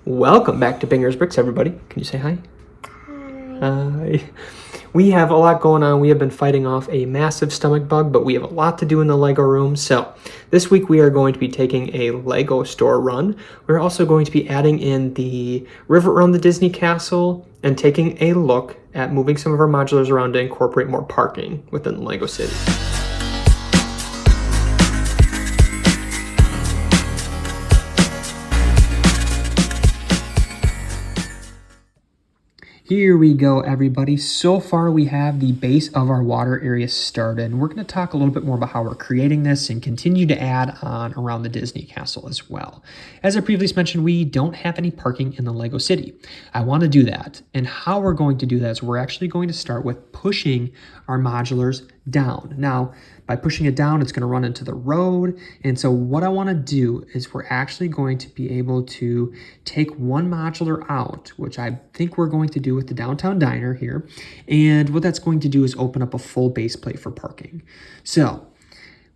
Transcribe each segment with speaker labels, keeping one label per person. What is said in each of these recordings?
Speaker 1: Welcome back to Binger's Bricks, everybody. Can you say hi? Hi. We have a lot going on. We have been fighting off a massive stomach bug, but we have a lot to do in the Lego room. So this week we are going to be taking a Lego store run. We're also going to be adding in the river around the Disney castle and taking a look at moving some of our modulars around to incorporate more parking within the Lego city. Here we go, everybody. So far, we have the base of our water area started. We're going to talk a little bit more about how we're creating this and continue to add on around the Disney castle as well. As I previously mentioned, we don't have any parking in the Lego City. I want to do that. And how we're going to do that is we're actually going to start with pushing our modulars down. Now, by pushing it down, it's going to run into the road. And so what I want to do is we're actually going to be able to take one modular out, which I think we're going to do with the downtown diner here. And what that's going to do is open up a full base plate for parking. So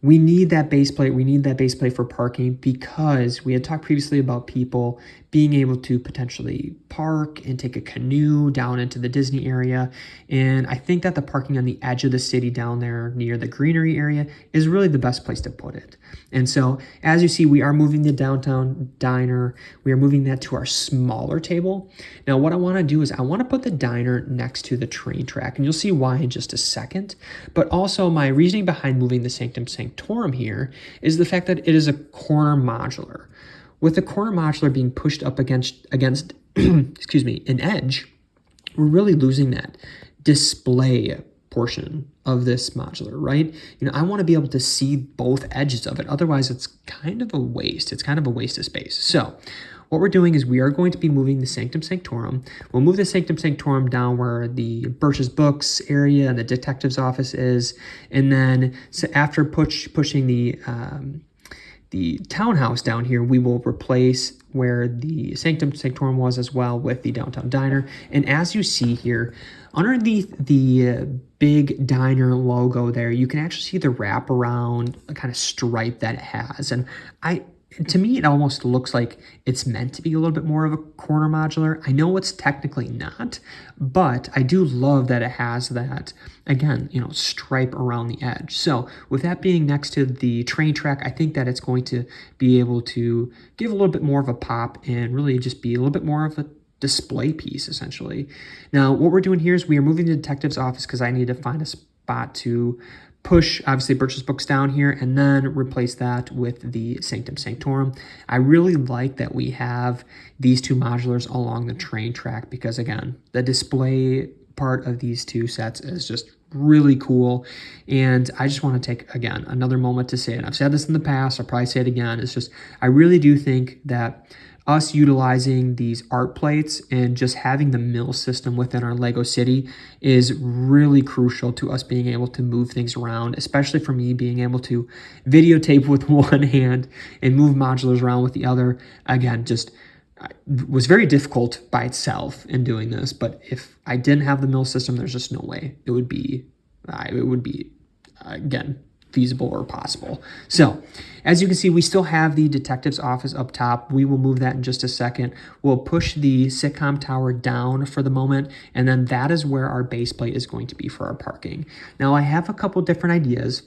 Speaker 1: we need that base plate. We need that base plate for parking because we had talked previously about people being able to potentially park and take a canoe down into the Disney area. And I think that the parking on the edge of the city down there near the greenery area is really the best place to put it. And so as you see, we are moving the downtown diner. We are moving that to our smaller table. Now, what I want to do is I want to put the diner next to the train track, and you'll see why in just a second. But also my reasoning behind moving the Sanctum Sanctorum here is the fact that it is a corner modular. With the corner modular being pushed up against excuse me, an edge, we're really losing that display portion of this modular, right? I want to be able to see both edges of it. Otherwise, it's kind of a waste. It's kind of a waste of space. So what we're doing is we are going to be moving the Sanctum Sanctorum. We'll move the Sanctum Sanctorum down where the Birch's Books area and the detective's office is. And then so after pushing the townhouse down here, we will replace where the Sanctum Sanctorum was as well with the downtown diner. And as you see here, underneath the big diner logo there, you can actually see the wraparound kind of stripe that it has. And to me, it almost looks like it's meant to be a little bit more of a corner modular. I know it's technically not, but I do love that it has that, again, stripe around the edge. So with that being next to the train track, I think that it's going to be able to give a little bit more of a pop and really just be a little bit more of a display piece, essentially. Now, what we're doing here is we are moving the detective's office because I need to find a spot to push, obviously, Birch's Books down here and then replace that with the Sanctum Sanctorum. I really like that we have these two modulars along the train track because, again, the display part of these two sets is just really cool. And I just want to take, again, another moment to say it. I've said this in the past. I'll probably say it again. It's just, I really do think that us utilizing these art plates and just having the mill system within our Lego City is really crucial to us being able to move things around, especially for me being able to videotape with one hand and move modulars around with the other. Again, just was very difficult by itself in doing this, but if I didn't have the mill system, there's just no way it would be again, feasible or possible. So as you can see, we still have the detective's office up top. We will move that in just a second. We'll push the sitcom tower down for the moment, and then that is where our base plate is going to be for our parking. Now, I have a couple different ideas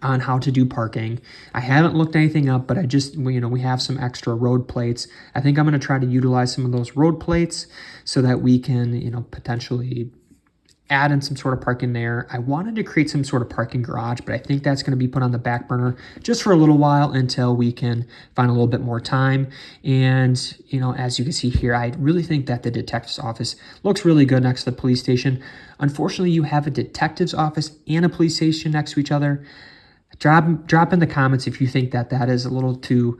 Speaker 1: on how to do parking. I haven't looked anything up, but we have some extra road plates. I think I'm going to try to utilize some of those road plates so that we can, potentially add in some sort of parking there. I wanted to create some sort of parking garage, but I think that's going to be put on the back burner just for a little while until we can find a little bit more time. And, as you can see here, I really think that the detective's office looks really good next to the police station. Unfortunately, you have a detective's office and a police station next to each other. Drop in the comments if you think that is a little too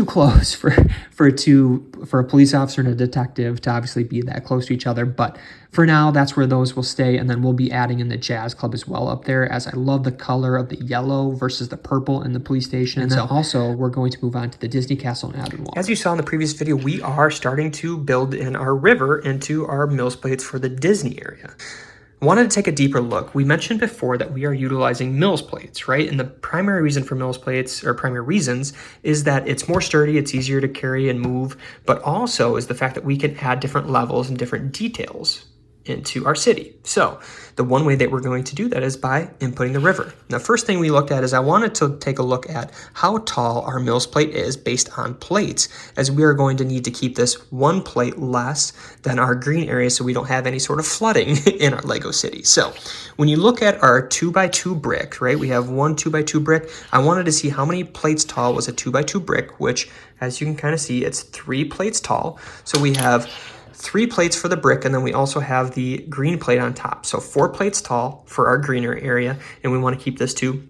Speaker 1: close for a police officer and a detective to obviously be that close to each other. But for now, that's where those will stay. And then we'll be adding in the jazz club as well up there, as I love the color of the yellow versus the purple in the police station. And then also we're going to move on to the Disney Castle and Adden Wall. As you saw in the previous video, we are starting to build in our river into our mills plates for the Disney area. Wanted to take a deeper look. We mentioned before that we are utilizing Mills plates, right? And the primary reason for Mills plates, or primary reasons, is that it's more sturdy, it's easier to carry and move, but also is the fact that we can add different levels and different details into our city. So the one way that we're going to do that is by inputting the river. The first thing we looked at is I wanted to take a look at how tall our Mills plate is based on plates, as we are going to need to keep this one plate less than our green area so we don't have any sort of flooding in our Lego city. So when you look at our 2x2 brick, right, we have one 2x2 brick. I wanted to see how many plates tall was a 2x2 brick, which as you can kind of see, it's 3 plates tall. So we have 3 plates for the brick, and then we also have the green plate on top. So 4 plates tall for our greener area, and we want to keep this to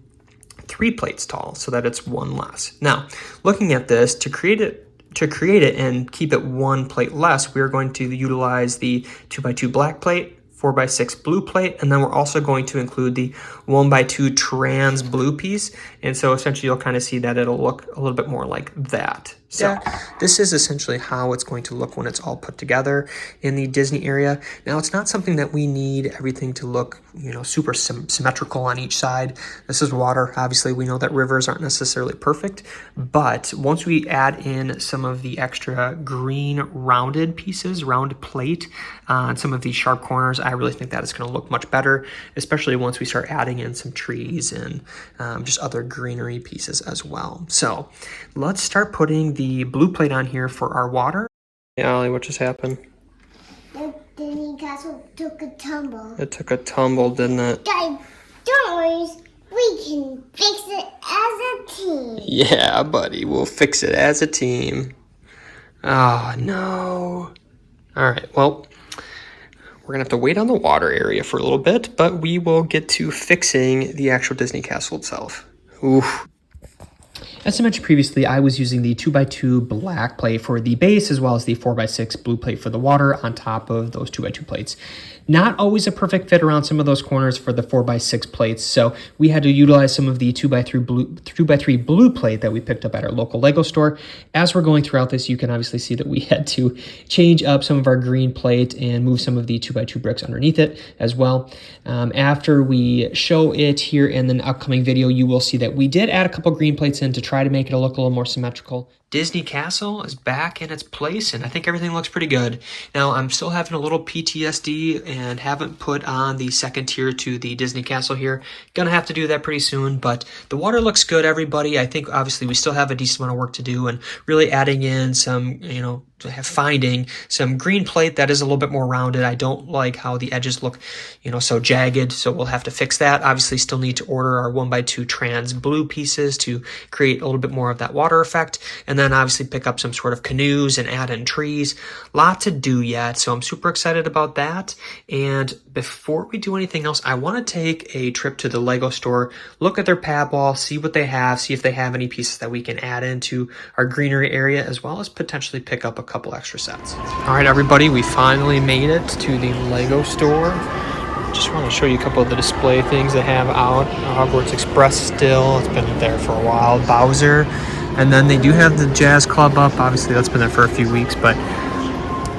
Speaker 1: 3 plates tall so that it's 1 less. Now, looking at this, to create it and keep it 1 plate less, we're going to utilize the 2x2 black plate, 4x6 blue plate, and then we're also going to include the 1x2 trans blue piece. And so essentially you'll kind of see that it'll look a little bit more like that. So this is essentially how it's going to look when it's all put together in the Disney area. Now, it's not something that we need everything to look, super symmetrical on each side. This is water. Obviously, we know that rivers aren't necessarily perfect, but once we add in some of the extra green rounded pieces, round plate on some of these sharp corners, I really think that is going to look much better, especially once we start adding in some trees and just other greenery pieces as well. So let's start putting the blue plate on here for our water. Hey, Ollie, what just happened?
Speaker 2: The Disney castle took a tumble.
Speaker 1: It took a tumble, didn't it?
Speaker 2: Guys, don't worry. We can fix it as a team.
Speaker 1: Yeah, buddy, we'll fix it as a team. Oh, no. All right, well, we're going to have to wait on the water area for a little bit, but we will get to fixing the actual Disney castle itself. Oof. As I mentioned previously, I was using the 2x2 black plate for the base as well as the 4x6 blue plate for the water on top of those 2x2 plates. Not always a perfect fit around some of those corners for the 4x6 plates, so we had to utilize some of the 2x3 blue plate that we picked up at our local Lego store. As we're going throughout this, you can obviously see that we had to change up some of our green plate and move some of the 2x2 bricks underneath it as well. After we show it here in the upcoming video, you will see that we did add a couple green plates in to try to make it look a little more symmetrical. Disney Castle is back in its place, and I think everything looks pretty good. Now, I'm still having a little PTSD and haven't put on the second tier to the Disney Castle here. Gonna have to do that pretty soon, but the water looks good, everybody. I think, obviously, we still have a decent amount of work to do, and really adding in some, finding some green plate that is a little bit more rounded. I don't like how the edges look, so jagged, so we'll have to fix that. Obviously, still need to order our 1x2 trans blue pieces to create a little bit more of that water effect, and then obviously pick up some sort of canoes and add in trees. Lot to do yet, so I'm super excited about that. And before we do anything else, I want to take a trip to the Lego store, look at their pad wall, see what they have, see if they have any pieces that we can add into our greenery area, as well as potentially pick up a couple extra sets. All right, everybody, we finally made it to the Lego store. Just want to show you a couple of the display things they have out. Hogwarts Express still, it's been there for a while. Bowser, and then they do have the Jazz Club up. Obviously, that's been there for a few weeks, but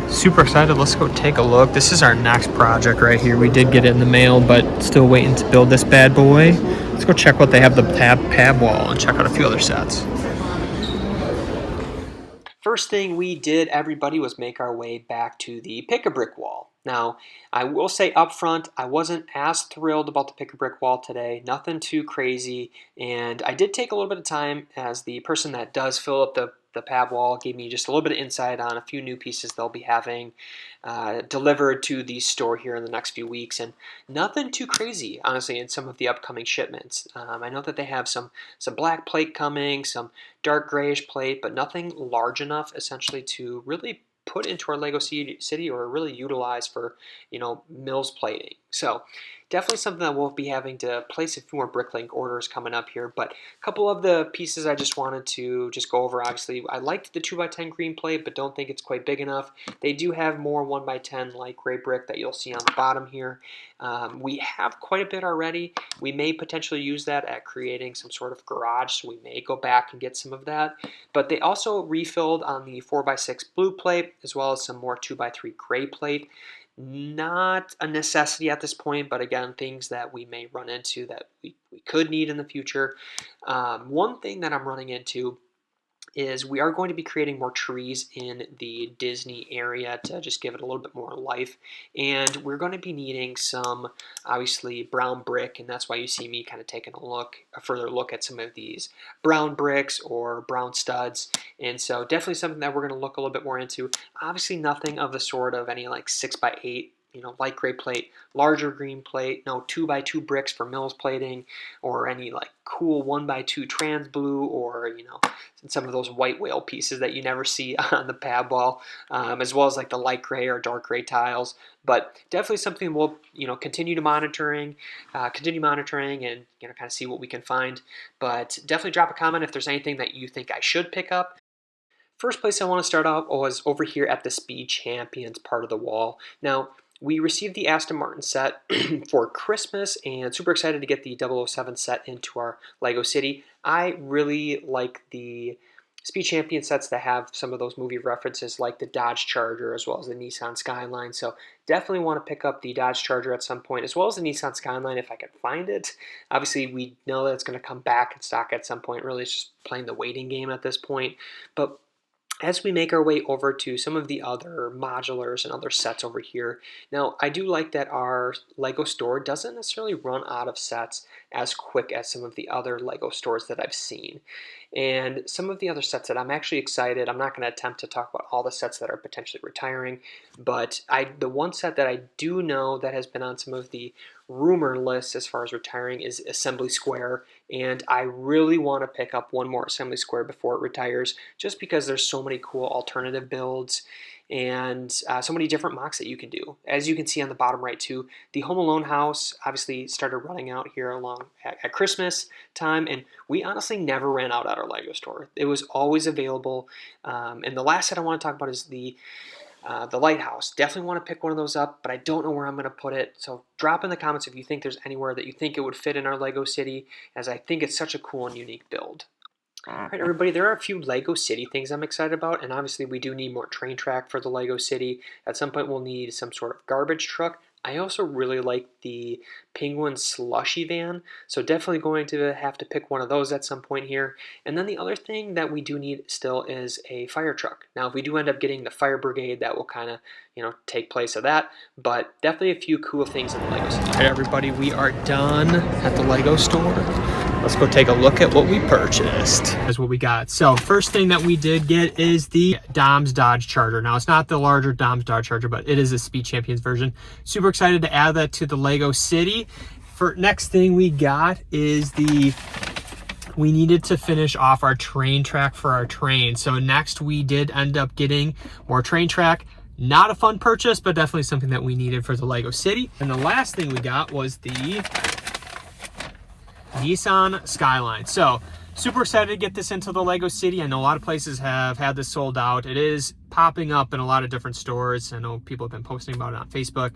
Speaker 1: super excited. Let's go take a look. This is our next project right here. We did get it in the mail, but still waiting to build this bad boy. Let's go check what they have the pad wall and check out a few other sets. First thing we did, everybody, was make our way back to the pick-a-brick wall. Now, I will say up front, I wasn't as thrilled about the pick-a-brick wall today. Nothing too crazy, and I did take a little bit of time as the person that does fill up the pad wall gave me just a little bit of insight on a few new pieces they'll be having delivered to the store here in the next few weeks, and nothing too crazy, honestly, in some of the upcoming shipments. I know that they have some black plate coming, some dark grayish plate, but nothing large enough, essentially, to really put into our Lego City or really utilize for, Mills plating. So definitely something that we'll be having to place a few more Bricklink orders coming up here, but a couple of the pieces I just wanted to just go over. Obviously, I liked the 2x10 green plate, but don't think it's quite big enough. They do have more 1x10 light gray brick that you'll see on the bottom here. We have quite a bit already. We may potentially use that at creating some sort of garage, so we may go back and get some of that. But they also refilled on the 4x6 blue plate, as well as some more 2x3 gray plate. Not a necessity at this point, but again, things that we may run into that we could need in the future. One thing that I'm running into is we are going to be creating more trees in the Disney area to just give it a little bit more life. And we're going to be needing some, obviously, brown brick, and that's why you see me kind of taking a further look at some of these brown bricks or brown studs. And so definitely something that we're going to look a little bit more into. Obviously nothing of the sort of any like 6x8, light gray plate, larger green plate, no 2x2 bricks for Mills plating, or any like cool 1x2 trans blue, or some of those white whale pieces that you never see on the pad wall, as well as like the light gray or dark gray tiles. But definitely something we'll continue monitoring and kind of see what we can find. But definitely drop a comment if there's anything that you think I should pick up. First place I want to start out was over here at the Speed Champions part of the wall. Now, we received the Aston Martin set for Christmas, and super excited to get the 007 set into our LEGO City. I really like the Speed Champion sets that have some of those movie references, like the Dodge Charger as well as the Nissan Skyline. So definitely want to pick up the Dodge Charger at some point, as well as the Nissan Skyline if I can find it. Obviously, we know that it's going to come back in stock at some point. Really, it's just playing the waiting game at this point. But as we make our way over to some of the other modulars and other sets over here, now I do like that our LEGO store doesn't necessarily run out of sets as quick as some of the other LEGO stores that I've seen. And some of the other sets that I'm actually excited, I'm not going to attempt to talk about all the sets that are potentially retiring, but the one set that I do know that has been on some of the rumor lists as far as retiring is Assembly Square, and I really want to pick up one more Assembly Square before it retires, just because there's so many cool alternative builds and so many different mocks that you can do. As you can see on the bottom right too, the Home Alone house obviously started running out here along at Christmas time, and we honestly never ran out at our LEGO store. It was always available. And the last set I want to talk about is the lighthouse. Definitely want to pick one of those up, but I don't know where I'm going to put it. So drop in the comments if you think there's anywhere that you think it would fit in our LEGO City, as I think it's such a cool and unique build. All right, everybody, there are a few LEGO City things I'm excited about, and obviously we do need more train track for the LEGO City. At some point we'll need some sort of garbage truck. I also really like the Penguin slushy van, so definitely going to have to pick one of those at some point here. And then the other thing that we do need still is a fire truck. Now, if we do end up getting the fire brigade, that will kind of, take place of that, but definitely a few cool things in the LEGO City. All right, everybody, we are done at the LEGO store. Let's go take a look at what we purchased. That's what we got. So first thing that we did get is the Dom's Dodge Charger. Now, it's not the larger Dom's Dodge Charger, but it is a Speed Champions version. Super excited to add that to the LEGO City. For next thing we got is we needed to finish off our train track for our train. So next we did end up getting more train track. Not a fun purchase, but definitely something that we needed for the LEGO City. And the last thing we got was the Nissan Skyline. So super excited to get this into the LEGO City. I know a lot of places have had this sold out. It is popping up in a lot of different stores. I know people have been posting about it on Facebook.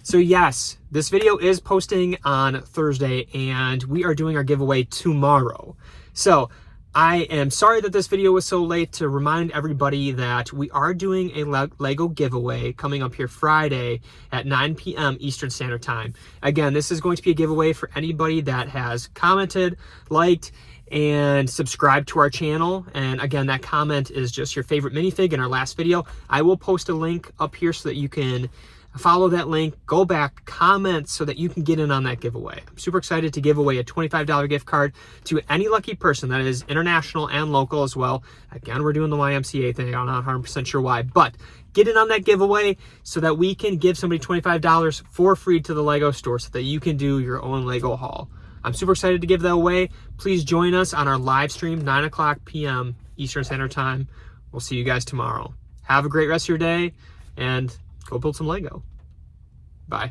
Speaker 1: So yes, this video is posting on Thursday, and we are doing our giveaway tomorrow. So I am sorry that this video was so late. To remind everybody that we are doing a LEGO giveaway coming up here Friday at 9 p.m. Eastern Standard Time. Again, this is going to be a giveaway for anybody that has commented, liked, and subscribed to our channel. And again, that comment is just your favorite minifig in our last video. I will post a link up here so that you can follow that link, go back, comment so that you can get in on that giveaway. I'm super excited to give away a $25 gift card to any lucky person that is international and local as well. Again, we're doing the YMCA thing. I'm not 100% sure why, but get in on that giveaway so that we can give somebody $25 for free to the LEGO store so that you can do your own LEGO haul. I'm super excited to give that away. Please join us on our live stream, 9 o'clock p.m. Eastern Standard Time. We'll see you guys tomorrow. Have a great rest of your day, and go build some LEGO. Bye.